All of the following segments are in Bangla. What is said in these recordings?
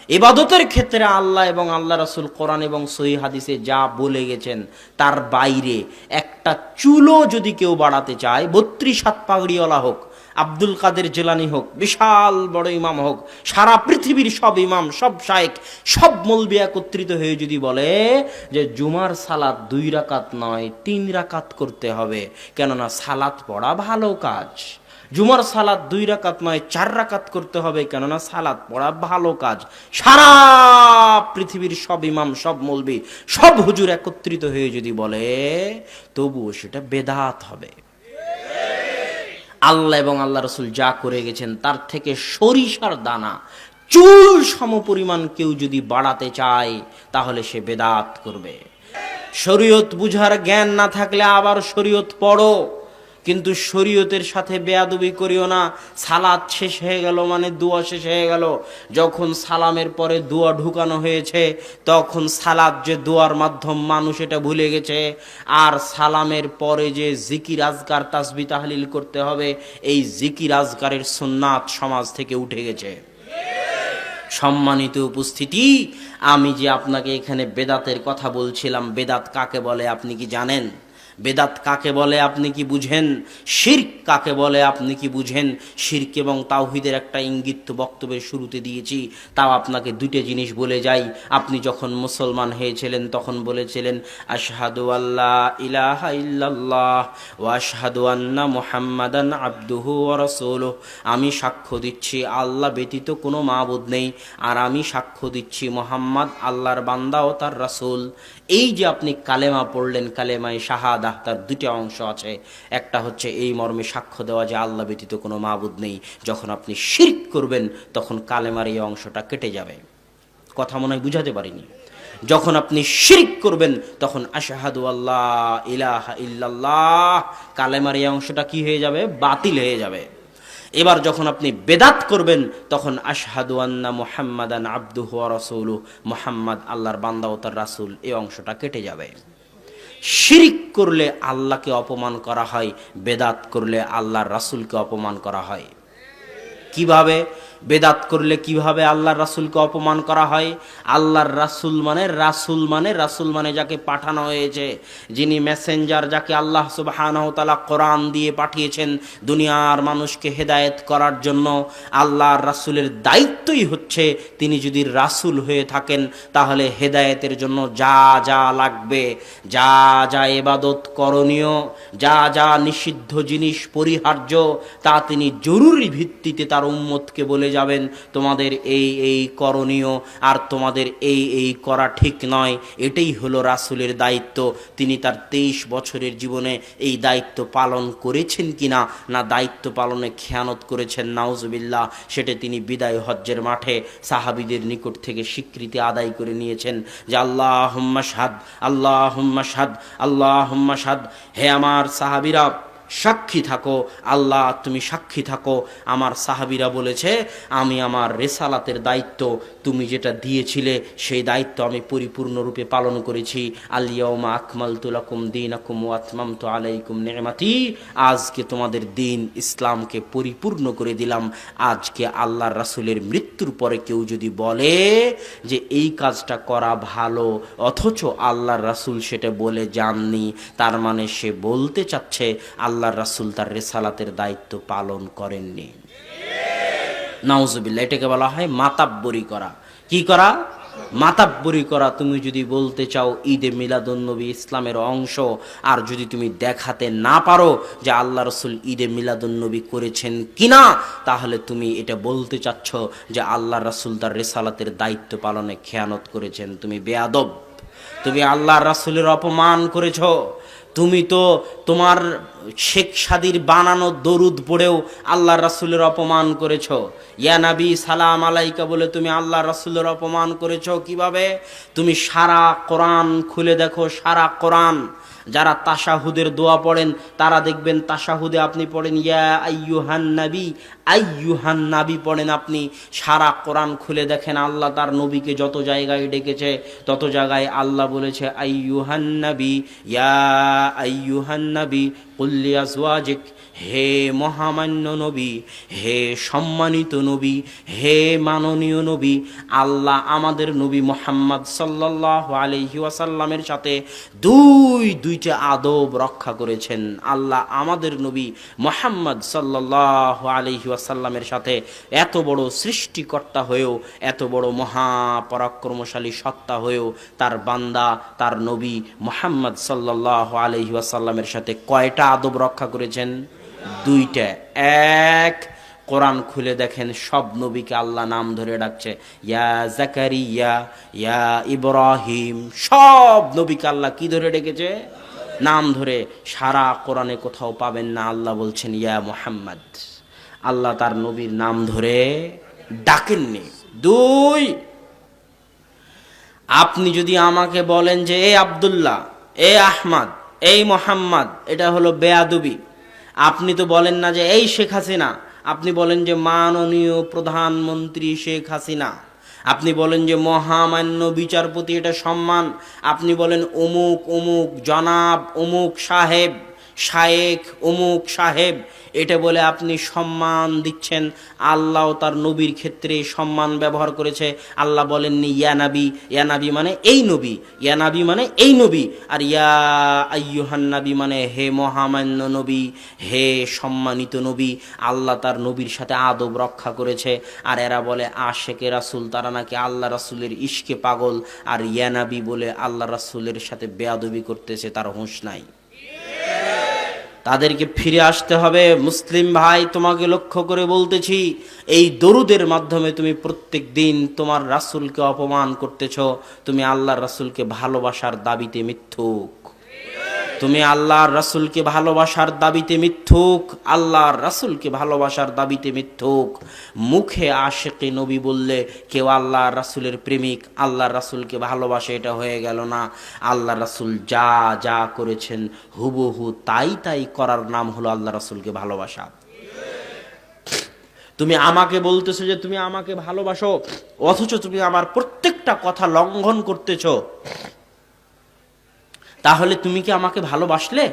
ইবাদতের ক্ষেত্রে আল্লাহ এবং আল্লাহ রাসূল কোরআন এবং সহিহ হাদিসে যা বলে গেছেন তার বাইরে একটা চুলও যদি কেউ বাড়াতে চায়, 32 হাত পাগড়িওয়ালা হোক, আব্দুল কাদের জিলানী হোক, বিশাল বড় ইমাম হোক, সারা পৃথিবীর সব ইমাম, সব শায়েখ, সব মৌলবি একত্রিত হয়ে যদি বলে যে জুমার সালাত 2 রাকাত নয় 3 রাকাত করতে হবে, কেননা সালাত পড়া ভালো কাজ। জুমার সালাত 2 রাকাত নয় 4 রাকাত করতে হবে, কেননা সালাত পড়া ভালো কাজ। সারা পৃথিবীর সব ইমাম, সব মৌলবি, সব হুজুর একত্রিত হয়ে যদি বলে, তবুও সেটা বেদাত হবে। আল্লাহ এবং আল্লাহ রাসূল যা করে গেছেন তার থেকে সরিষার দানা চুল সমপরিমাণ কেউ যদি বাড়াতে চায়, তাহলে সে বেদাত করবে। শরীয়ত বুঝার জ্ঞান না থাকলে আবার শরীয়ত পড়ো, কিন্তু শরীয়তের সাথে বেয়াদবি করিও না। সালাত শেষ হয়ে গেল মানে দোয়া শেষ হয়ে গেল। যখন সালামের পরে দোয়া ঢুকানো হয়েছে, তখন সালাত যে দোয়ার মাধ্যম মানুষ এটা ভুলে গেছে। আর সালামের পরে যে জিকির আজকার তাসবিহ তাহলিল করতে হবে, এই জিকির আজকারের সুন্নাত সমাজ থেকে উঠে গেছে। সম্মানিত উপস্থিতি, আমি যে আপনাকে এখানে বেদাতের কথা বলছিলাম, বেদাত কাকে বলে আপনি কি জানেন? বেদাত কাকে বলে আপনি কি বুঝেন? শিরক কাকে বলে আপনি কি বুঝেন? শিরক এবং তাওহীদের একটা ইঙ্গিত বক্তব্যের শুরুতে দিয়েছি, তাও আপনাকে 2টা জিনিস বলে যাই। আপনি যখন মুসলমান হয়েছিলেন তখন বলেছিলেন আশহাদু আল্লা ইলাহা ইল্লাল্লাহ ওয়া আশহাদু আন্না মুহাম্মাদান আবদুহু ওয়া রাসূলুহু। আমি সাক্ষ্য দিচ্ছি আল্লাহ ব্যতীত কোনো মাবুদ নেই, আর আমি সাক্ষ্য দিচ্ছি মুহাম্মদ আল্লাহর বান্দা ও তার রাসূল। এই যে আপনি কালেমা পড়লেন, কালেমায়ে শাহাদাহ, তার 2টা অংশ আছে। একটা হচ্ছে এই মর্মে সাক্ষ্য দেওয়া যে আল্লাহ ব্যতীত কোনো মাবুদ নেই। যখন আপনি শিরক করবেন তখন কালেমার এই অংশটা কেটে যাবে। কথা মনে হয় বুঝাতে পারিনি। যখন আপনি শিরক করবেন তখন আশহাদু আল্লা ইলাহা ইল্লাল্লাহ, কালেমার এই অংশটা কি হয়ে যাবে? বাতিল হয়ে যাবে। এবার যখন আপনি বেদাত করবেন তখন আশহাদু আন্না মুহাম্মাদান আবদুহু ওয়া রাসূলুহু, মুহাম্মদ আল্লাহর বান্দা ও তার রাসূল, এই অংশটা কেটে যাবে। শিরক করলে আল্লাহকে অপমান করা হয়, বেদাত করলে আল্লাহর রাসূলকে অপমান করা হয়। কিভাবে? বেদাত করলে কিভাবে আল্লাহর রাসূলকে অপমান করা হয়? আল্লাহর রাসূল মানে রাসূল মানে যাকে পাঠানো হয়েছে, যিনি মেসেঞ্জার, যাকে আল্লাহ সুবহানাহু ওয়া তাআলা কোরআন দিয়ে পাঠিয়েছেন দুনিয়ার মানুষকে হেদায়েত করার জন্য। আল্লাহর রাসূলের দায়িত্বই হচ্ছে, তিনি যদি রাসূল হয়ে থাকেন তাহলে হেদায়েতের জন্য যা যা লাগবে, যা যা ইবাদত করণীয়, যা যা নিষিদ্ধ জিনিস পরিহার্য, তা তিনি জরুরি ভিত্তিতে তার উম্মতকে বলে যাবেন তোমাদের এই এই করণীয়, আর তোমাদের এই এই করা ঠিক নয়। এটাই হলো রাসূলের দায়িত্ব। তিনি তার 23 বছরের জীবনে এই দায়িত্ব পালন করেছেন কিনা, না দায়িত্ব পালনে খেয়ানত করেছেন, নাউজুবিল্লাহ, সেটা তিনি বিদায় হজ্জের মাঠে সাহাবীদের নিকট থেকে স্বীকৃতি আদায় করে নিয়েছেন যে আল্লাহুম্মা শাহাদ, আল্লাহুম্মা শাহাদ, আল্লাহুম্মা শাহাদ। হে আমার সাহাবীরা, সাক্ষী থাকো, আল্লাহ তুমি সাক্ষী থাকো। আমার সাহাবীরা বলেছে, আমি আমার রিসালাতের দায়িত্ব, তুমি যেটা দিয়েছিলে সেই দায়িত্ব আমি পরিপূর্ণরূপে পালন করেছি। আল ইয়াউমা আকমালতু লাকুম দীনাকুম ওয়া আতমামতু আলাইকুম নি'মাতি, আজকে তোমাদের দিন ইসলামকে পরিপূর্ণ করে দিলাম। আজকে আল্লাহর রাসূলের মৃত্যুর পরে কেউ যদি বলে যে এই কাজটা করা ভালো, অথচ আল্লাহর রাসূল সেটা বলে যাননি, তার মানে সে বলতে চাচ্ছে আল্লাহর রাসূল তার রিসালাতের দায়িত্ব পালন করেননি। নাউজুবিল্লাহ। এটাকে বলা হয় মাতাব্বরি করা। কি করা? মাতাব্বরি করা। তুমি যদি বলতে চাও ঈদে মিলাদুন্নবী ইসলামের অংশ, আর যদি তুমি দেখাতে না পারো যে আল্লাহ রাসূল ঈদে মিলাদুন্নবী করেছেন কিনা, তাহলে তুমি এটা বলতে চাচ্ছ যে আল্লাহ রাসূল তার রিসালাতের দায়িত্ব পালনে খেয়ানত করেছেন। তুমি বেয়াদব, তুমি আল্লাহর রাসূলের অপমান করেছো। তুমি তো তোমার শেখ সাদির বানানো দরুদ পড়েও আল্লাহর রাসূলের অপমান করেছো। ইয়া নবী সালাম আলাইকা বলে তুমি আল্লাহর রাসূলের অপমান করেছো। কিভাবে? তুমি সারা কোরআন খুলে দেখো, সারা কোরআন। যারা তাশাহুদের দোয়া পড়েন তারা দেখবেন তাশাহুদে আপনি পড়েন ইয়া আইয়ুহান নবী, আইয়ুহান নবী পড়েন আপনি। সারা কোরআন খুলে দেখেন আল্লাহ তার নবীকে যত জায়গায় ডেকেছে তত জায়গায় আল্লাহ বলেছে আইয়ুহান নবী, ইয়া আইয়ুহান নবী, কুল্লি আজওয়াজিক, হে মহামান্য নবী, হে সম্মানিত নবী, হে মাননীয় নবী, আল্লাহ আমাদের নবী মুহাম্মদ সাল্লাল্লাহু আলাইহি ওয়াসাল্লামের সাথে দুইটা আদব রক্ষা করেছেন। আল্লাহ আমাদের নবী মুহাম্মদ সাল্লাল্লাহু আলাইহি ওয়াসাল্লামের সাথে এত বড় সৃষ্টিকর্তা হয়েও, এত বড় মহাপরাক্রমশালী সত্তা হয়েও তার বান্দা, তার নবী মুহাম্মদ সাল্লাল্লাহু আলাইহি ওয়াসাল্লামের সাথে কয়টা আদব রক্ষা করেছেন? দুইটা। এক, কোরআন খুলে দেখেন সব নবীকে আল্লাহ নাম ধরে ডাকছে, ইয়া জাকারিয়া, ইয়া ইব্রাহিম, সব নবীকে আল্লাহ কি ধরে ডেকেছে? নাম ধরে। সারা কোরআনে কোথাও পাবেন না আল্লাহ বলছেন ইয়া মুহাম্মদ। আল্লাহ তার নবীর নাম ধরে ডাকেননি। দুই, আপনি যদি আমাকে বলেন যে এ আব্দুল্লাহ, এ আহমদ, এই মোহাম্মদ, এটা হলো বেয়াদবি। আপনি তো বলেন না যে এই শেখ হাসিনা, আপনি বলেন যে মাননীয় প্রধানমন্ত্রী শেখ হাসিনা। আপনি বলেন যে মহামান্য বিচারপতি, এটা সম্মান। আপনি বলেন অমুক অমুক জনাব, অমুক সাহেব, শায়েখ, অমুক সাহেব, এটা বলে আপনি সম্মান দিচ্ছেন। আল্লাহ তার নবীর ক্ষেত্রে সম্মান ব্যবহার করেছে। আল্লাহ বলেননি ইয়া নাবী, ইয়া নাবী মানে এই নবী, ইয়া নাবী মানে এই নবী, আর ইয়া আইয়ুহান নাবী মানে হে মহামান্য নবী, হে সম্মানিত নবী। আল্লাহ তার নবীর সাথে আদব রক্ষা করেছে। আর এরা বলে আশেকে রাসূল, তারা নাকি আল্লাহ রাসূলের ইশকে পাগল, আর ইয়া নাবী বলে আল্লাহ রাসূলের সাথে বেয়াদবি করতেছে, তার হুঁশ নাই। তাদেরকে ফিরে আসতে হবে। মুসলিম ভাই, তোমাকে লক্ষ্য করে বলতেছি, এই দরুদের মাধ্যমে তুমি প্রত্যেক দিন তোমার রাসূলকে অপমান করতেছ। তুমি আল্লাহর রাসূলকে ভালোবাসার দাবিতে মিথ্যুক। তুমি আল্লাহর রাসূলকে ভালোবাসার দাবিতে মিথ্যুক। আল্লাহর রাসূলকে ভালোবাসার দাবিতে মিথ্যুক। মুখে আশিকে নবী বললে কেউ আল্লাহর রাসূলের প্রেমিক, আল্লাহর রাসূলকে ভালোবাসে, এটা হয়ে গেল না। আল্লাহর রাসূল যা যা করেছেন হুবহু তাই তাই করার নাম হলো আল্লাহর রাসূলকে ভালোবাসা। তুমি আমাকে বলতেছো যে তুমি আমাকে ভালোবাসো, অথচ তুমি আমার প্রত্যেকটা কথা লঙ্ঘন করতেছো, তাহলে তুমি কি আমাকে ভালোবাসলে?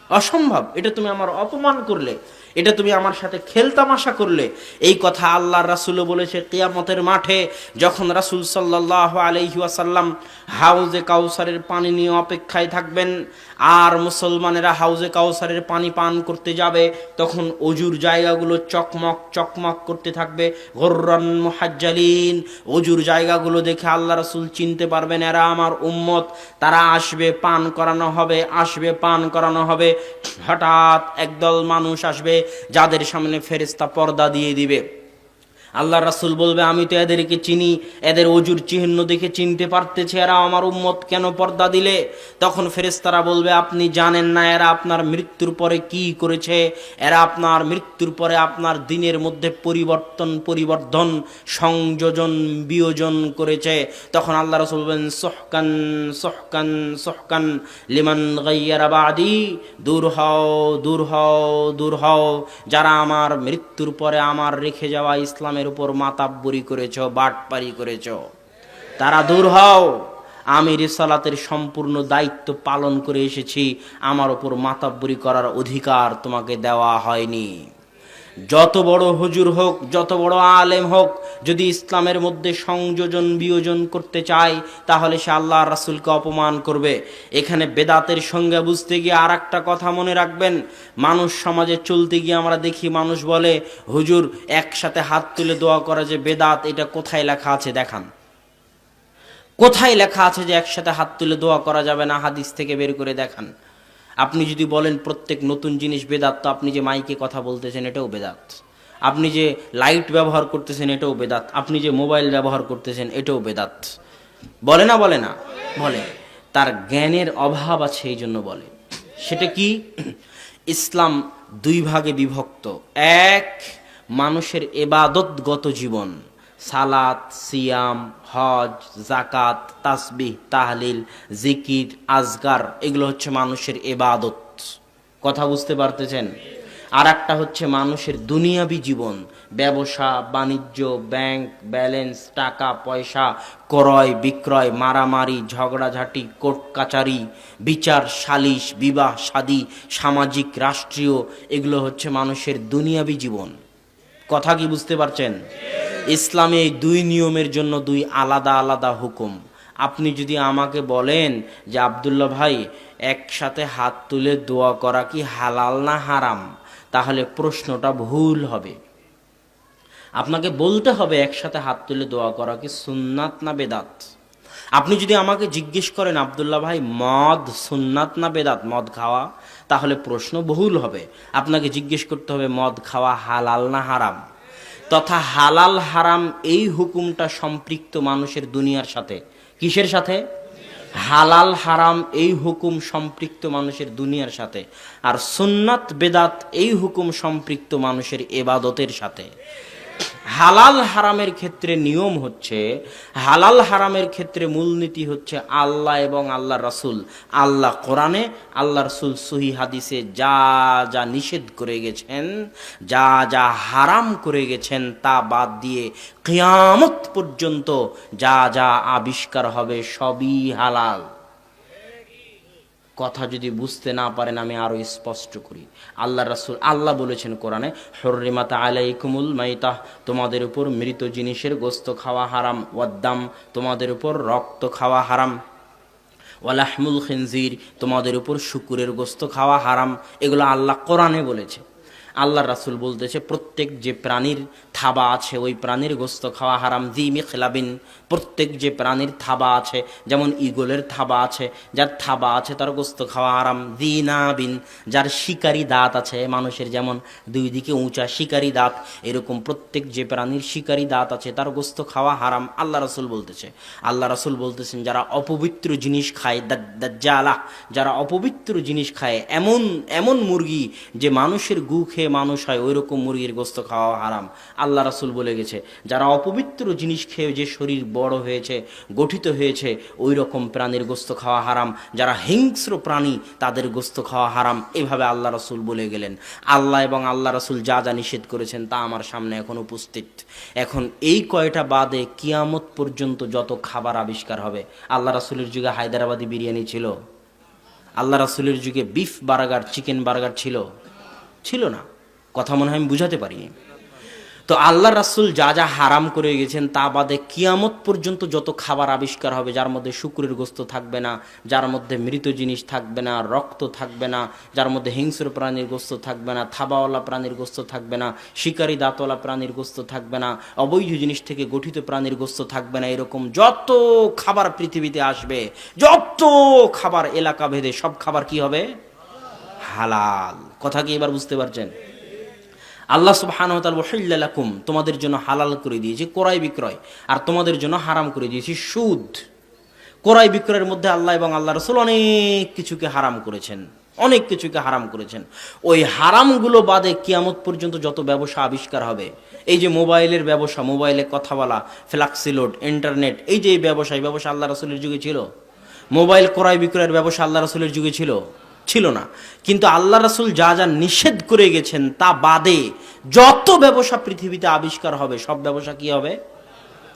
অসম্ভব। এটা তুমি আমার অপমান করলে, এটা তুমি আমার সাথে খেলতামাশা করলে। এই কথা আল্লাহর রাসূলও বলেছে কিয়ামতের মাঠে, যখন রাসূল সাল্লাল্লাহু আলাইহি ওয়াসাল্লাম হাউজে কাউসারের পানি নিয়ে অপেক্ষায় থাকবেন, আর মুসলমানেরা হাউজে কাউসারের পানি পান করতে যাবে, তখন অজুর জায়গাগুলো চকমক চকমক করতে থাকবে, গুররান মুহাজ্জালিন। অজুর জায়গাগুলো দেখে আল্লাহ রাসূল চিনতে পারবেন এরা আমার উম্মত, তারা আসবে, পান করানো হবে, আসবে, পান করানো হবে। হঠাৎ একদল মানুষ আসবে যাদের সামনে ফেরেশতা পর্দা দিয়ে দিবে। আল্লাহ রাসূল বলবে আমি তো এদেরকে চিনি, এদের অজুর চিহ্ন দেখে চিনতে পারতেছে এরা আমার উম্মত, কেন পর্দা দিলে? তখন ফেরেশতারা বলবে আপনি জানেন না এরা আপনার মৃত্যুর পরে কি করেছে? এরা আপনার মৃত্যুর পরে আপনার দিনের মধ্যে পরিবর্তন সংযোজন বিয়োজন করেছে। তখন আল্লাহ রাসূল বলেন সুহকান সুহকান সুহকান লিমান গায়্যারা বাদি, দূর হও দূর হও দূর হও, যারা আমার মৃত্যুর পরে আমার রেখে যাওয়া ইসলামের উপর মাতাব্বরি করেছ, বাটপারি করেছ, তারা দূর হও। আমি রিসালাতের সম্পূর্ণ দায়িত্ব পালন করে এসেছি, আমার উপর মাতাব্বরি করার অধিকার তোমাকে দেওয়া হয়নি। যত বড় হুজুর হোক, যত বড় আলেম হোক, যদি ইসলামের মধ্যে সংযোজন বিয়োজন করতে চায়, তাহলে সে আল্লাহর রাসূলকে অপমান করবে। এখানে বেদাতের সঙ্গে বুঝতে গিয়ে আর একটা কথা মনে রাখবেন, মানুষ সমাজে চলতে গিয়ে আমরা দেখি মানুষ বলে হুজুর একসাথে হাত তুলে দোয়া করা যে বেদাত, এটা কোথায় লেখা আছে দেখান। কোথায় লেখা আছে যে একসাথে হাত তুলে দোয়া করা যাবে না? হাদিস থেকে বের করে দেখান। আপনি যদি বলেন প্রত্যেক নতুন জিনিস বেদাত, তো আপনি যে মাইকে কথা বলতেছেন এটাও বেদাত, আপনি যে লাইট ব্যবহার করতেছেন এটাও বেদাত, আপনি যে মোবাইল ব্যবহার করতেছেন এটাও বেদাত। বলে না? বলে না? বলে। তার জ্ঞানের অভাব আছে এই জন্য বলে। সেটা কি? ইসলাম দুই ভাগে বিভক্ত। এক, মানুষের ইবাদতগত জীবন, সালাত, সিয়াম, হজ, জাকাত, তাসবিহ, তাহলিল, জিকির, আজগার, এগুলো হচ্ছে মানুষের ইবাদত। কথা বুঝতে পারতেছেন? আর একটা হচ্ছে মানুষের দুনিয়াবি জীবন, ব্যবসা বাণিজ্য, ব্যাংক ব্যালেন্স, টাকা পয়সা, ক্রয় বিক্রয়, মারামারি ঝগড়াঝাটি, কোর্ট কাচারি, বিচার সালিশ, বিবাহ শাদী, সামাজিক রাষ্ট্রীয়, এগুলো হচ্ছে মানুষের দুনিয়াবি জীবন। কথা কি বুঝতে পারছেন? ইসলামে এই দুই নিয়মের জন্য দুই আলাদা আলাদা হুকুম। আপনি যদি আমাকে বলেন যে আব্দুল্লাহ ভাই, একসাথে হাত তুলে দোয়া করা কি হালাল না হারাম, তাহলে প্রশ্নটা ভুল হবে। আপনাকে বলতে হবে একসাথে হাত তুলে দোয়া করা কি সুন্নাত না বেদাত। আপনি যদি আমাকে জিজ্ঞেস করেন আব্দুল্লাহ ভাই, মদ সুন্নাত না বেদাত, মদ খাওয়া, তাহলে প্রশ্ন বহুল হবে। আপনাকে জিজ্ঞেস করতে হবে মদ খাওয়া হালাল না হারাম। তথা হালাল হারাম এই হুকুমটা সম্পৃক্ত মানুষের দুনিয়ার সাথে। কিসের সাথে? হালাল হারাম এই হুকুম সম্পৃক্ত মানুষের দুনিয়ার সাথে। আর সুন্নাত বেদাত এই হুকুম সম্পৃক্ত মানুষের ইবাদতের সাথে। হালাল হারামের ক্ষেত্রে নিয়ম হচ্ছে, হালাল হারামের ক্ষেত্রে মূলনীতি হচ্ছে আল্লাহ এবং আল্লাহ রাসূল, আল্লাহ কোরআনে, আল্লাহ রাসূল সহিহ হাদিসে যা যা নিষেধ করে গেছেন, যা যা হারাম করে গেছেন, তা বাদ দিয়ে কিয়ামত পর্যন্ত যা যা আবিষ্কার হবে সবই হালাল। কথা যদি বুঝতে না পারেন আমি আরো স্পষ্ট করি। আল্লাহ রাসূল, আল্লাহ বলেছেন কোরআনে, হুররিমাত আলাইকুমুল মাইতাহ, তোমাদের উপর মৃত জিনিসের গোশত খাওয়া হারাম, ওয়াদ্দাম, তোমাদের উপর রক্ত খাওয়া হারাম, ওয়ালাহমুল খিনজির, তোমাদের উপর শুকুরের গোশত খাওয়া হারাম। এগুলো আল্লাহ কোরআনে বলেছে। আল্লাহ রাসূল বলতেছে প্রত্যেক যে প্রাণীর থাবা আছে ওই প্রাণীর গোশত খাওয়া হারাম। জি মিখলাবিন, প্রত্যেক যে প্রাণীর থাবা আছে, যেমন ঈগলের থাবা আছে, যার থাবা আছে তার গোশত খাওয়া হারাম। জি নাবিন, যার শিকারি দাঁত আছে, মানুষের যেমন দুই দিকে উঁচা শিকারি দাঁত, এরকম প্রত্যেক যে প্রাণীর শিকারি দাঁত আছে তার গোশত খাওয়া হারাম। আল্লাহ রাসূল বলতেছে, আল্লাহ রাসূল বলতেছেন যারা অপবিত্র জিনিস খায়, দাজ্জালা, যারা অপবিত্র জিনিস খায়, এমন এমন মুরগি যে মানুষের গু খেয়ে মানুষ হয়, ওই রকম মুরগির গোশত খাওয়া হারাম। আল্লাহ রাসূল বলে গেছে যারা অপবিত্র জিনিস খেয়ে যে শরীর বড় হয়েছে, গঠিত হয়েছে, ওই রকম প্রাণীর গোশত খাওয়া হারাম। যারা হিংস্র প্রাণী তাদের গোশত খাওয়া হারাম। এভাবে আল্লাহ রাসূল বলে গেলেন। আল্লাহ এবং আল্লাহ রাসূল যা যা নিষেধ করেছেন তা আমার সামনে এখন উপস্থিত। এখন এই কয়টা বাদে কিয়ামত পর্যন্ত যত খাবার আবিষ্কার হবে। আল্লাহ রাসূলের যুগে হায়দ্রাবাদি বিরিয়ানি ছিল? আল্লাহ রাসূলের যুগে বিফ বার্গার, চিকেন বার্গার ছিল? ছিল না। কথা মনে হয় আমি বুঝাতে পারিনি। তো আল্লাহ রাসূল যা যা হারাম করে গেছেন তা বাদে কিয়ামত পর্যন্ত যত খাবার আবিষ্কার হবে, যার মধ্যে শুকরের গোশত থাকবে না, যার মধ্যে মৃত জিনিস থাকবে না, রক্ত থাকবে না, যার মধ্যে হিংস্র প্রাণীর গোশত থাকবে না, থাবাওয়ালা প্রাণীর গোশত থাকবে না, শিকারী দাঁতওয়ালা প্রাণীর গোশত থাকবে না, অবৈধ জিনিস থেকে গঠিত প্রাণীর গোশত থাকবে না, এরকম যত খাবার পৃথিবীতে আসবে, যত খাবার এলাকা ভেদে, সব খাবার কি হবে? হালাল। কথা কি এবার বুঝতে পারছেন? আল্লাহ সুবহানাহু ওয়া তাআলা ওয়াহিল্লা লাকুম, তোমাদের জন্য হালাল করে দিয়েছি ক্রয় বিক্রয়, আর তোমাদের জন্য হারাম করে দিয়েছি সুদ। ক্রয় বিক্রয়ের মধ্যে আল্লাহ এবং আল্লাহ রাসূল অনেক কিছুকে হারাম করেছেন, অনেক কিছুকে হারাম করেছেন। ওই হারামগুলো বাদে কিয়ামত পর্যন্ত যত ব্যবসা আবিষ্কার হবে, এই যে মোবাইলের ব্যবসা, মোবাইলে কথা বলা, ফ্ল্যাক্সি লোড, ইন্টারনেট, এই যে এই ব্যবসা আল্লাহ রাসূলের যুগে ছিল? মোবাইল ক্রয় বিক্রয়ের ব্যবসা আল্লাহ রাসূলের যুগে ছিল? ছিল না। কিন্তু আল্লাহ রাসূল যা যা নিষেধ করে গেছেন তা বাদে যত ব্যবসা পৃথিবীতে আবিষ্কার হবে সব ব্যবসা কি হবে?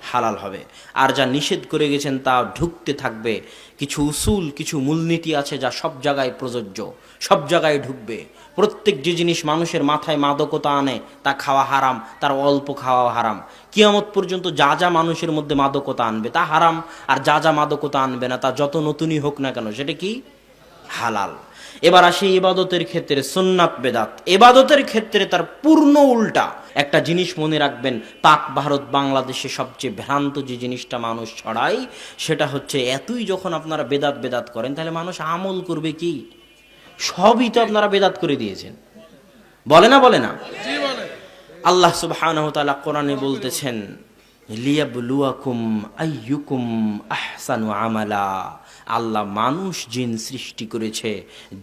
হালাল হবে। আর যা নিষেধ করে গেছেন তা ঢুকতে থাকবে। কিছু উসুল, কিছু মূলনীতি আছে যা সব জায়গায় প্রযোজ্য, সব জায়গায় ঢুকবে। প্রত্যেক যে জিনিস মানুষের মাথায় মাদকতা আনে তা খাওয়া হারাম, তার অল্প খাওয়া হারাম। কিয়ামত পর্যন্ত যা যা মানুষের মধ্যে মাদকতা আনবে তা হারাম, আর যা যা মাদকতা আনবে না তা যত নতুনই হোক না কেন সেটা কি? হালাল। এবার আসি ইবাদতের ক্ষেত্রে সুন্নাত বেদাত। ইবাদতের ক্ষেত্রে তার পূর্ণ উল্টা। একটা জিনিস মনে রাখবেন, পাক ভারত বাংলাদেশে সবচেয়ে ভ্রান্ত যে জিনিসটা মানুষ ছড়ায় সেটা হচ্ছে, এতই যখন আপনারা বেদাত বেদাত করেন তাহলে মানুষ আমল করবে কি? সবই তো আপনারা বেদাত করে দিয়েছেন। বলে না? বলে না? আল্লাহ সুবহানাহু ওয়া তাআলা কোরআনে বলতেছেন, লিয়াবলুয়াকুম আইয়ুকুম আহসানু আমালা। আল্লাহ মানুষ জিন সৃষ্টি করেছে,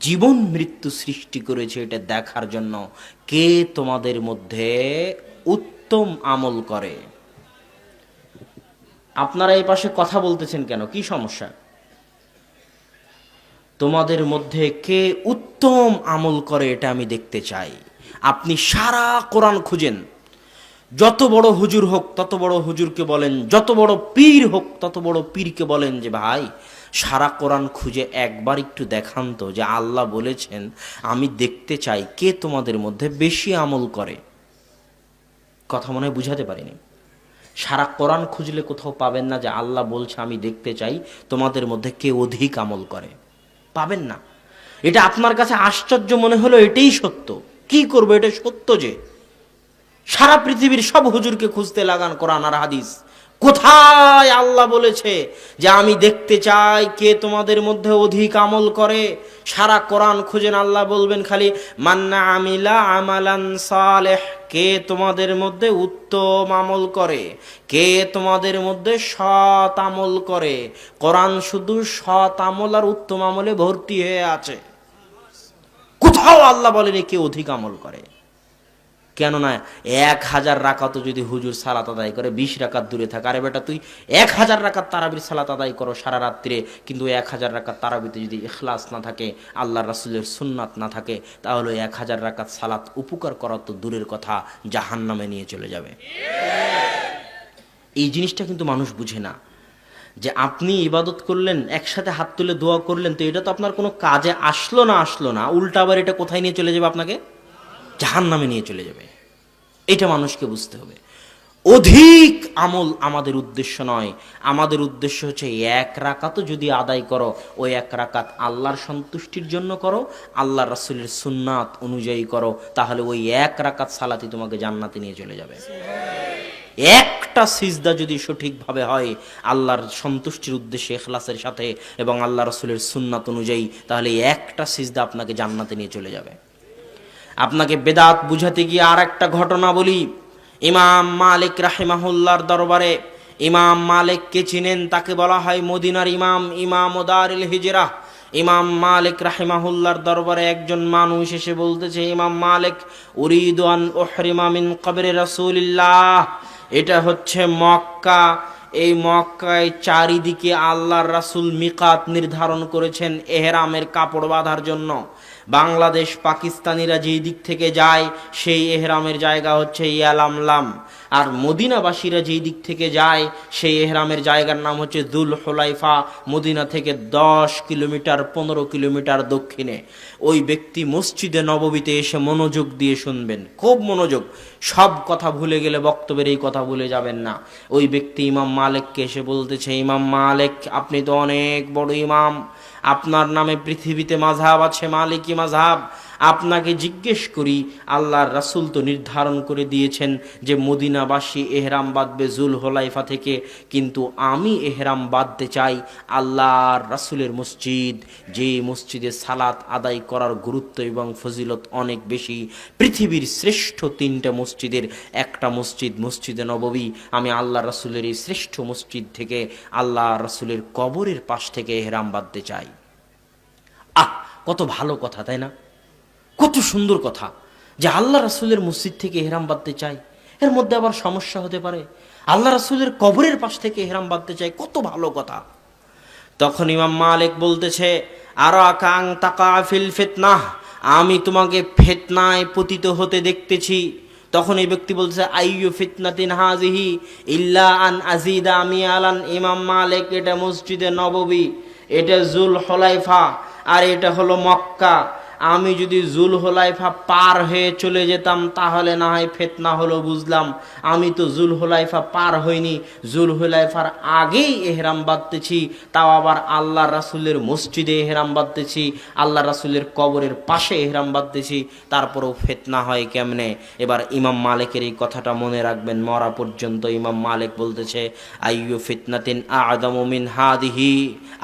জীবন মৃত্যু সৃষ্টি করেছে এটা দেখার জন্য কে তোমাদের মধ্যে উত্তম আমল করে। আপনারা এই পাশে কথা বলতেছেন কেন? কি সমস্যা? তোমাদের মধ্যে কে উত্তম আমল করে এটা আমি দেখতে চাই। আপনি সারা কোরআন খুঁজেন, যত বড় হুজুর হোক তত বড় হুজুরকে বলেন, যত বড় পীর হোক তত বড় পীরকে বলেন যে ভাই সারা কোরআন খুঁজে একবার একটু দেখান তো যে আল্লাহ বলেছেন আমি দেখতে চাই কে তোমাদের মধ্যে বেশি আমল করে। কথা মনে হয় বুঝাতে পারিনি। সারা কোরআন খুঁজলে কোথাও পাবেন না যে আল্লাহ বলছে আমি দেখতে চাই তোমাদের মধ্যে কে অধিক আমল করে, পাবেন না। এটা আপনার কাছে আশ্চর্য মনে হলো, এটাই সত্য। কি করবো, এটা সত্য যে সারা পৃথিবীর সব হুজুরকে খুঁজতে লাগান কোরআন আর হাদিস, কোথায় আল্লাহ বলেছে যে আমি দেখতে চাই কে তোমাদের মধ্যে অধিক আমল করে। সারা কোরআন খুঁজেন, আল্লাহ বলবেন খালি মান্না আমিলা আমালান সালেহ, কে তোমাদের মধ্যে উত্তম আমল করে, কে তোমাদের মধ্যে সৎ আমল করে। কোরআন শুধু সৎ আমল আর উত্তম আমলে ভর্তি হয়ে আছে, কোথাও আল্লাহ বলেনি কে অধিক আমল করে। কেননা 1000 রাকাত যদি হুজুর সালাত আদায় করে 20 রাকাত দূরে থাকে, আরে বেটা তুই 1000 রাকাত তারাবির সালাত আদায় করো সারা রাত্রে, কিন্তু 1000 রাকাত তারাবিতে যদি ইখলাস না থাকে, আল্লাহ রাসূলের সুন্নাত না থাকে, তাহলে 1000 রাকাত সালাত উপকার করা তো দূরের কথা, জাহান্নামে নিয়ে চলে যাবে। এই জিনিসটা কিন্তু মানুষ বুঝে না, যে আপনি ইবাদত করলেন, একসাথে হাত তুলে দোয়া করলেন, তো এটা তো আপনার কোনো কাজে আসলো না, উল্টা আবার এটা কোথায় নিয়ে চলে যাবে, আপনাকে জাহান্নামে নিয়ে চলে যাবে। এটা মানুষকে বুঝতে হবে। অধিক আমল আমাদের উদ্দেশ্য নয়, আমাদের উদ্দেশ্য হচ্ছে 1 রাকাতও যদি আদায় করো, ওই 1 রাকাত আল্লাহর সন্তুষ্টির জন্য করো, আল্লাহ রাসূলের সুন্নাত অনুযায়ী করো, তাহলে ওই 1 রাকাত সালাতই তোমাকে জান্নাতে নিয়ে চলে যাবে। একটা সিজদা যদি সঠিকভাবে হয় আল্লাহর সন্তুষ্টির উদ্দেশ্যে ইখলাসের সাথে এবং আল্লাহ রাসূলের সুন্নাত অনুযায়ী, তাহলে একটা সিজদা আপনাকে জান্নাতে নিয়ে চলে যাবে। আপনাকে বেদাত বুঝাতে গিয়ে আর একটা ঘটনা বলি। ইমাম মালিক রাহিমাহুল্লাহর দরবারে, ইমাম মালিককে চিনেন, তাকে বলা হয় মদিনার ইমাম, ইমাম দারিল হিজরা। ইমাম মালিক রাহিমাহুল্লাহর দরবারে একজন মানুষ এসে বলতেছে, ইমাম মালিক, উরিদু আন উহরিমা মিন কবরে রাসূলিল্লাহ, এটা হচ্ছে মক্কা, এই মক্কায় চারিদিকে আল্লাহর রাসূল মিকাত নির্ধারণ করেছেন এহরামের কাপড় বাঁধার জন্য। বাংলাদেশ পাকিস্তানিরা যেই দিক থেকে যায় সেই এহরামের জায়গা হচ্ছে ইয়ালামলাম, আর মদিনাবাসীরা যেই দিক থেকে যায় সেই এহরামের জায়গার নাম হচ্ছে যুল হুলাইফা, মদিনা থেকে 10 কিলোমিটার 15 কিলোমিটার দক্ষিণে। ওই ব্যক্তি মসজিদে নববীতে এসে মনোযোগ দিয়ে শুনবেন, খুব মনোযোগ, সব কথা ভুলে গেলে বক্তব্যের এই কথা ভুলে যাবেন না। ওই ব্যক্তি ইমাম মালিককে এসে বলতেছে, ইমাম মালিক আপনি তো অনেক বড় ইমাম, আপনার নামে পৃথিবীতে মাযহাব আছে মালিকি মাযহাব, আপনাকে জিজ্ঞেস করি, আল্লাহর রাসূল তো নির্ধারণ করে দিয়েছেন যে মদিনাবাসী এহরাম বাঁধবে যুল হুলাইফা থেকে, কিন্তু আমি এহরাম বাঁধতে চাই আল্লাহর রাসূলের মসজিদ, যে মসজিদে সালাত আদায় করার গুরুত্ব এবং ফজিলত অনেক বেশি। পৃথিবীর শ্রেষ্ঠ 3টা মসজিদের একটা মসজিদ মসজিদে নববী, আমি আল্লাহ রাসূলের এই শ্রেষ্ঠ মসজিদ থেকে আল্লাহ রাসূলের কবরের পাশ থেকে এহরাম বাঁধতে চাই। কত ভালো কথা, তাই না? কত সুন্দর কথা যে আল্লাহ রাসূলের মসজিদ থেকে এহরাম বাঁধতে চাই, এর মধ্যে আবার সমস্যা হতে পারে? আল্লাহ রাসূলের কবরের পাশ থেকে এহরাম বাঁধতে চাই, কত ভালো কথা। তখন ইমাম মালিক বলতেছে, আরাকা আন তাকা ফিল ফিতনাহ, আমি তোমাকে ফিতনায় পতিত হতে দেখতেছি। তখন এই ব্যক্তি বলছে, আইয়ু ফিতনাতিন হাজিহি ইল্লা আন আজিদা মিয়ালান। ইমাম মালিক, এটা মসজিদে নববী, এটা যুল হুলাইফা, আর এটা হলো মক্কা। আমি যদি যুল হুলাইফা পার হয়ে চলে যেতাম তাহলে না হয় ফিতনা হলো, বুঝলাম। আমি তো যুল হুলাইফা পার হইনি, যুল হুলাইফার আগেই এহরাম বাঁধতেছি, তাও আবার আল্লাহ রাসূলের মসজিদে এহরাম বাঁধতেছি, আল্লাহ রাসূলের কবরের পাশে এহরাম বাঁধতেছি, তারপরেও ফিতনা হয় কেমনে? এবার ইমাম মালিকের এই কথাটা মনে রাখবেন মরা পর্যন্ত। ইমাম মালিক বলতেছে, আইয়ু ফিতনাতিন আ'যামু মিন হাদিহি,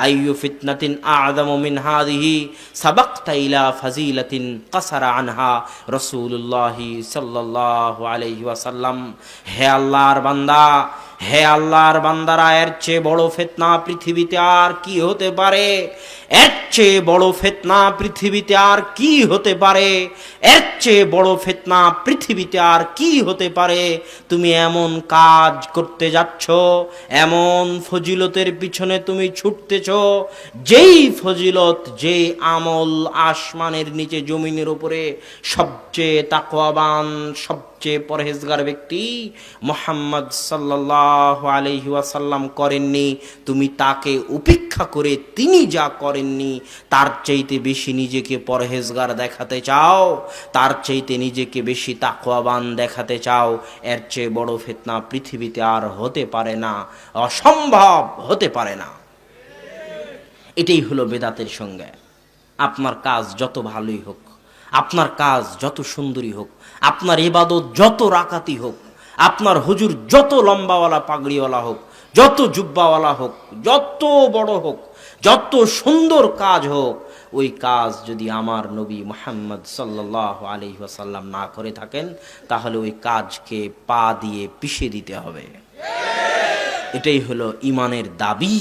আইয়ু ফিতনাতিন আ'যামু মিন হাদিহি সাবাকতা ইলা ফাজিলাতিন কাসারা আনহা রাসূলুল্লাহ সাল্লাল্লাহু আলাইহি ওয়াসাল্লাম। হে আল্লাহর বান্দা, হে আল্লাহর বান্দারা, এর চেয়ে বড় ফিতনা পৃথিবীতে আর কি হতে পারে? এর চেয়ে বড় ফিতনা পৃথিবীতে আর কি হতে পারে? এর চেয়ে বড় ফিতনা পৃথিবীতে আর কি হতে পারে? তুমি এমন কাজ করতে যাচ্ছ, এমন ফজিলতের পিছনে তুমি ছুটতেছ, যেই ফজিলত, যেই আমল আসমানের নিচে জমিনের উপরে সবচেয়ে তাকওয়াবান, সবচেয়ে পরহেজগার ব্যক্তি মুহাম্মদ সাল্লাল্লাহু আলাইহি ওয়াসাল্লাম করেননি, তুমি তাকে উপেক্ষা করে তিনি যা করেননি তার চাইতে বেশি নিজেকে পরহেজগার দেখাতে চাও, তার চাইতে নিজেকে বেশি তাকওয়াবান দেখাতে চাও, এর চেয়ে বড় ফিতনা পৃথিবীতে আর হতে পারে না, অসম্ভব, হতে পারে না। এটাই হলো বেদাতের সংজ্ঞা। আপনার কাজ যত ভালোই হোক, আপনার কাজ যত সুন্দরী হোক, আপনার ইবাদত যত রাকাতি হোক, আপনার হুজুর যত লম্বাওয়ালা পাগড়িওয়ালা হোক, যত জুব্বাওয়ালা হোক, যত বড় হোক, যত সুন্দর কাজ হোক, ওই কাজ যদি আমার নবী মুহাম্মদ সাল্লাল্লাহু আলাইহি ওয়াসাল্লাম না করে থাকেন, তাহলে ওই কাজকে পা দিয়ে পিষে দিতে হবে। এটাই হলো ইমানের দাবি,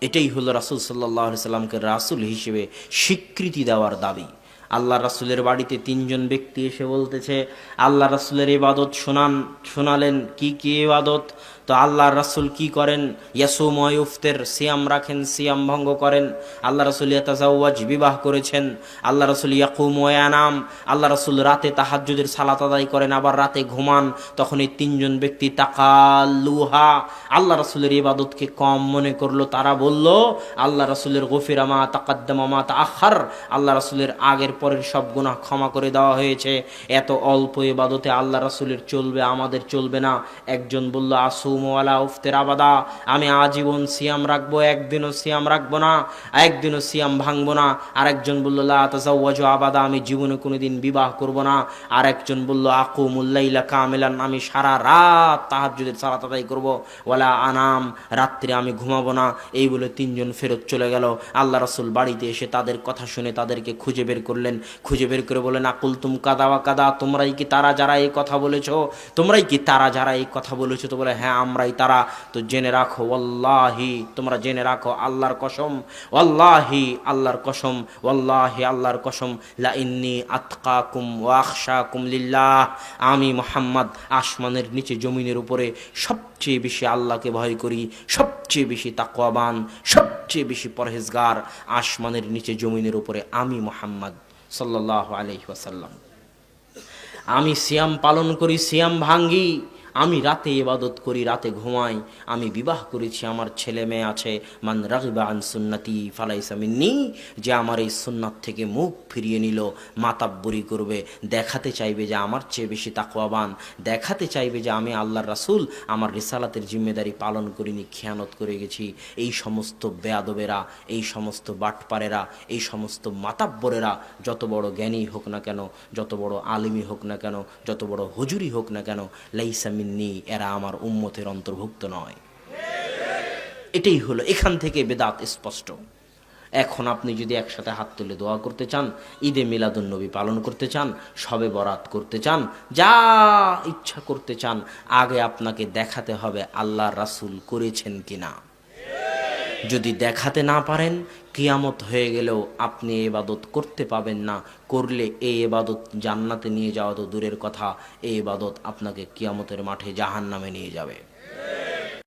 এটাই হলো রাসূল সাল্লাল্লাহু আলাইহি সাল্লামকে রাসূল হিসেবে স্বীকৃতি দেওয়ার দাবি। আল্লাহ রাসূলের বাড়িতে তিনজন ব্যক্তি এসে বলতেছে, আল্লাহ রাসূলের ইবাদত শোনালেন। কি কি ইবাদত? তো আল্লাহ রাসূল কি করেন? ইয়াসুম ওয়া ইফতার, সিয়াম রাখেন, সিয়াম ভঙ্গ করেন। আল্লাহ রাসূল ইয়াতাজাওয়াজ, বিবাহ করেছেন। আল্লাহ রাসূল ইয়াকুম ওয়া ইয়ানাম, আল্লাহ রাসূল রাতে তাহাজ্জুদের সালাত আদায় করেন, আবার রাতে ঘুমান। তখন এই তিনজন ব্যক্তি তাকাল্লুহা, আল্লাহ রাসূলের ইবাদতকে কম মনে করলো। তারা বলল, আল্লাহ রাসূলের গফিরা মা তাকাদ্দামা মা তাআখার, আল্লাহ রাসূলের আগের পরের সব গুনাহ ক্ষমা করে দেওয়া হয়েছে। এত অল্প ইবাদতে আল্লাহ রাসূলের চলবে, আমাদের চলবে না। একজন বলল, আসুম ওয়ালা উফতির আবাদা, আমি আজীবন সিয়াম রাখবো, একদিনও সিয়াম রাখবো না, একদিনও সিয়াম ভাঙবো না। আরেকজন বলল, লা তাজাওয়াজু আবাদা, আমি জীবনে কোনোদিন বিবাহ করব না। আরেকজন বলল, আকুমুল লাইলা কামিলান, আমি সারা রাত তাহাজ্জুদের সালাত আদায় করব। ওয়ালা আনাম, রাত্রে আমি ঘুমাবো না। এই বলে তিনজন ফেরত চলে গেল। আল্লাহ রাসূল বাড়িতে এসে তাদের কথা শুনে তাদেরকে খুঁজে বের করলেন। খুঁজে বের করে বলেন, আকুলতুম কাদা ওয়া কাদা, তোমরাই কি তারা যারা এই কথা বলেছো? তোমরাই কি তারা যারা এই কথা বলেছো? তো বলে, হ্যাঁ আমরাই তারা। তো জেনে রাখো, ওয়াল্লাহি, তোমরা জেনে রাখো, আল্লাহর কসম, ওয়াল্লাহি আল্লাহর কসম, ওয়াল্লাহি আল্লাহর কসম, লা ইন্নী আতকাকুম ওয়া আখশাকুম লিল্লাহ, আমি মুহাম্মদ আসমানের নিচে জমিনের উপরে সবচেয়ে বেশি আল্লাহকে ভয় করি, সবচেয়ে বেশি তাকওয়াবান, সবচেয়ে বেশি পরহেজগার আসমানের নিচে জমিনের উপরে আমি মুহাম্মদ সাল্লাল্লাহু আলাইহি ওয়াসাল্লাম। আমি সিয়াম পালন করি, সিয়াম ভাঙ্গি, আমি রাতে ইবাদত করি, রাতে ঘুমাই, আমি বিবাহ করেছি, আমার ছেলে মেয়ে আছে। মান রাগিবা আন সুন্নতি ফালাইসা মিন্নি, যে আমার এই সুন্নাত থেকে মুখ ফিরিয়ে নিল, মাতাব্বরি করবে, দেখাতে চাইবে যে আমার চেয়ে বেশি তাকওয়াবান, দেখাতে চাইবে যে আমি আল্লাহর রাসূল আমার রিসালাতের জিম্মেদারি পালন করিনি, খেয়ানত করে গেছি। এই সমস্ত বেয়াদবেরা, এই সমস্ত বাটপারেরা, এই সমস্ত মাতাব্বরেরা, যত বড় জ্ঞানী হোক না কেন, যত বড় আলিমী হোক না কেন, যত বড় হুজুরি হোক না কেন, লাইসা মিন্নি, এরা আমার উম্মতের অন্তর্ভুক্ত নয়। এটাই হলো, এখান থেকে বেদাত স্পষ্ট। এখন আপনি যদি একসাথে হাত তুলে দোয়া করতে চান, ঈদে মিলাদুন্নবী পালন করতে চান, শবে বরাত করতে চান, যা ইচ্ছা করতে চান, আগে আপনাকে দেখাতে হবে আল্লাহর রাসূল করেছেন কিনা। যদি দেখাতে না পারেন, কিয়ামত হয়ে গেলেও আপনি ইবাদত করতে পাবেন না। করলে এই ইবাদত জান্নাতে নিয়ে যাওয়া তো দূরের কথা, এই ইবাদত আপনাকে কিয়ামতের মাঠে জাহান্নামে নিয়ে যাবে।